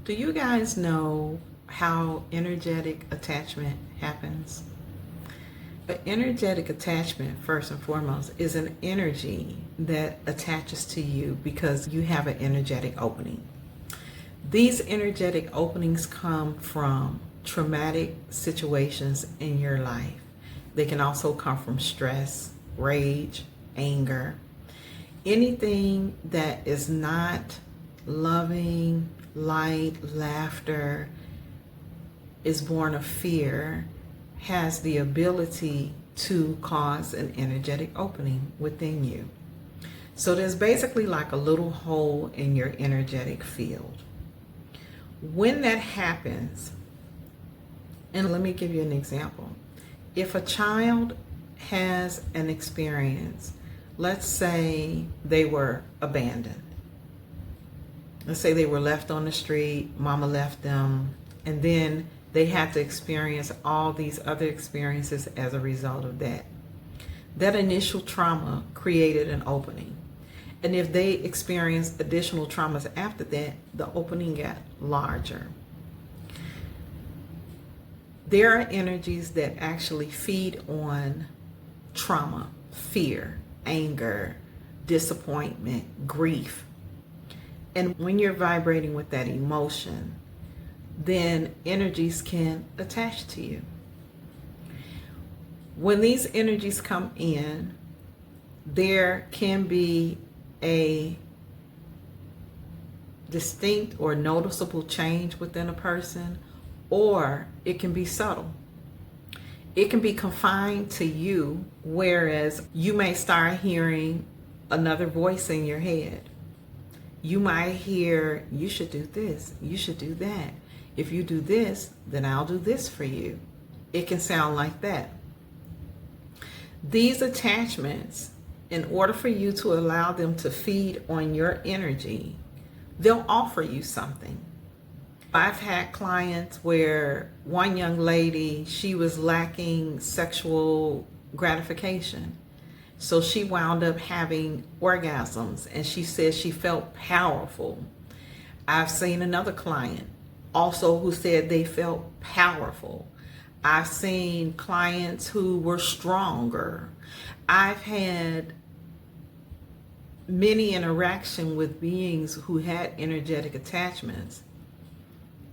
Do you guys know how energetic attachment happens? An energetic attachment, first and foremost, is an energy that attaches to you because you have an energetic opening. These energetic openings come from traumatic situations in your life. They can also come from stress, rage, anger, anything that is not loving, light, laughter, is born of fear, has the ability to cause an energetic opening within you. So there's basically like a little hole in your energetic field. When that happens, and let me give you an example. If a child has an experience, let's say they were abandoned. Let's say they were left on the street, mama left them, and then they had to experience all these other experiences as a result of that. That initial trauma created an opening. And if they experienced additional traumas after that, the opening got larger. There are energies that actually feed on trauma, fear, anger, disappointment, grief. And when you're vibrating with that emotion, then energies can attach to you. When these energies come in, there can be a distinct or noticeable change within a person, or it can be subtle. It can be confined to you, whereas you may start hearing another voice in your head. You might hear, you should do this, you should do that. If you do this, then I'll do this for you. It can sound like that. These attachments, in order for you to allow them to feed on your energy, they'll offer you something. I've had clients where one young lady, she was lacking sexual gratification. So she wound up having orgasms, and she said she felt powerful. I've seen another client also who said they felt powerful. I've seen clients who were stronger. I've had many interaction with beings who had energetic attachments,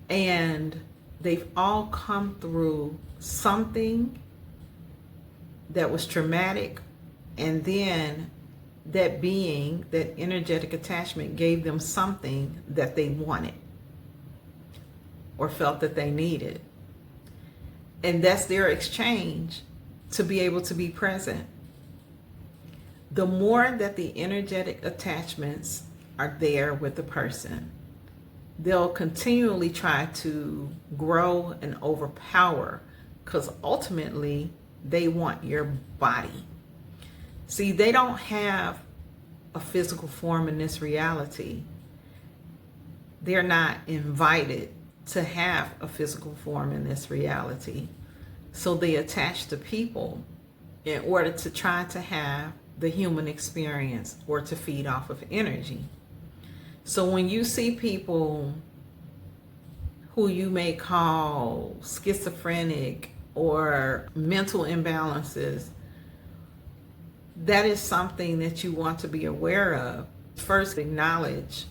and they've all come through something that was traumatic, and then that being, that energetic attachment, gave them something that they wanted or felt that they needed. And that's their exchange to be able to be present. The more that the energetic attachments are there with the person, they'll continually try to grow and overpower, because ultimately they want your body. See, they don't have a physical form in this reality. They're not invited to have a physical form in this reality. So they attach to people in order to try to have the human experience or to feed off of energy. So when you see people who you may call schizophrenic or mental imbalances, that is something that you want to be aware of. First, acknowledge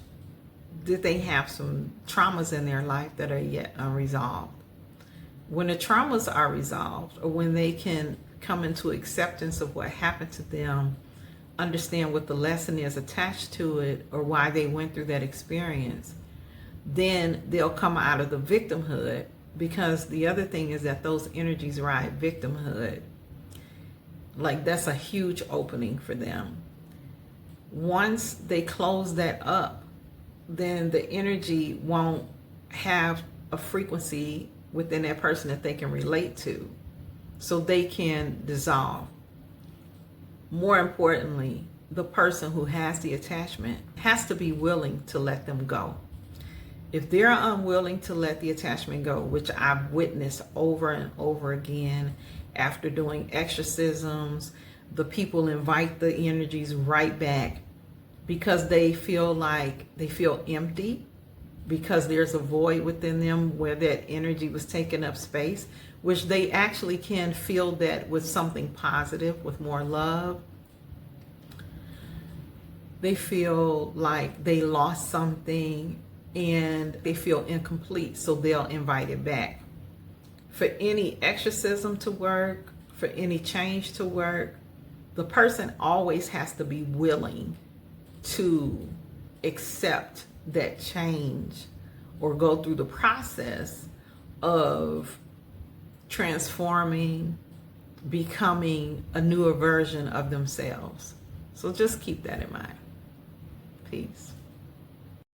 that they have some traumas in their life that are yet unresolved. When the traumas are resolved, or when they can come into acceptance of what happened to them, understand what the lesson is attached to it, or why they went through that experience, then they'll come out of the victimhood. Because the other thing is that those energies ride victimhood. Like, that's a huge opening for them. Once they close that up, then the energy won't have a frequency within that person that they can relate to, so they can dissolve. More importantly, the person who has the attachment has to be willing to let them go. If they're unwilling to let the attachment go, which I've witnessed over and over again, after doing exorcisms, the people invite the energies right back because they feel empty, because there's a void within them where that energy was taking up space, which they actually can fill that with something positive, with more love. They feel like they lost something and they feel incomplete, so they'll invite it back. For any exorcism to work, for any change to work, the person always has to be willing to accept that change or go through the process of transforming, becoming a newer version of themselves. So just keep that in mind. Peace.